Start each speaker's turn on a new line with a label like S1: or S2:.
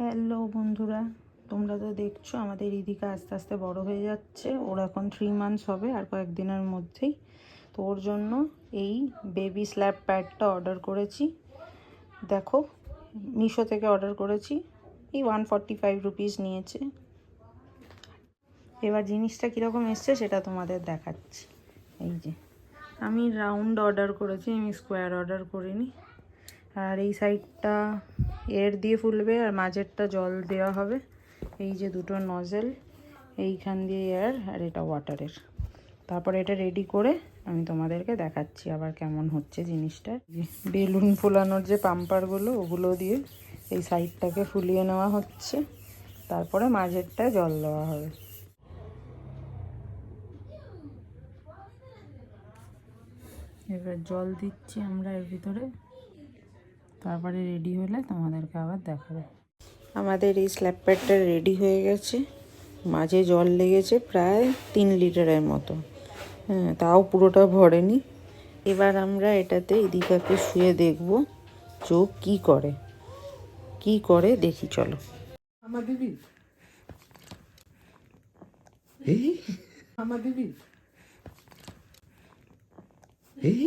S1: Hello বন্ধুরা, তোমরা তো দেখছো আমাদের রিদিকা আস্তে আস্তে বড় হয়ে যাচ্ছে। ওর এখন 3 মান্থস হবে আর কয়েকদিনের মধ্যেই। তো ওর জন্য এই বেবি স্ল্যাব প্যাডটা অর্ডার করেছি। দেখো, মিশো থেকে অর্ডার করেছি। এই 145 রুপিস নিয়েছে। এবার জিনিসটা কীরকম এসছে সেটা তোমাদের দেখাচ্ছি। এই যে আমি রাউন্ড অর্ডার করেছি, আমি স্কোয়ার অর্ডার করিনি। আর এই সাইডটা এয়ার দিয়ে ফুলবে আর মাঝেরটা জল দেওয়া হবে। এই যে দুটো নজেল, এইখান দিয়ে এয়ার আর এটা ওয়াটারের। তারপরে এটা রেডি করে আমি তোমাদেরকে দেখাচ্ছি আবার কেমন হচ্ছে জিনিসটা। বেলুন ফুলানোর যে পাম্পারগুলো, ওগুলো দিয়ে এই সাইডটাকে ফুলিয়ে নেওয়া হচ্ছে। তারপরে মাঝেরটা জল দেওয়া হবে। এবার জল দিচ্ছি আমরা এর ভিতরে, তারপরে রেডি হলে তোমাদেরকে আবার দেখাবো। আমাদের এই স্ল্যাব প্যাডটা রেডি হয়ে গেছে। মাঝে জল লেগেছে প্রায় 3 লিটারের মতো। হ্যাঁ, তাও পুরোটা ভরেনি। এবার আমরা এটাতে রিদিকাকে শুয়ে দেখব চোখ কি করে দেখি, চলো।
S2: আমার দিবি এই আমার দিবি এই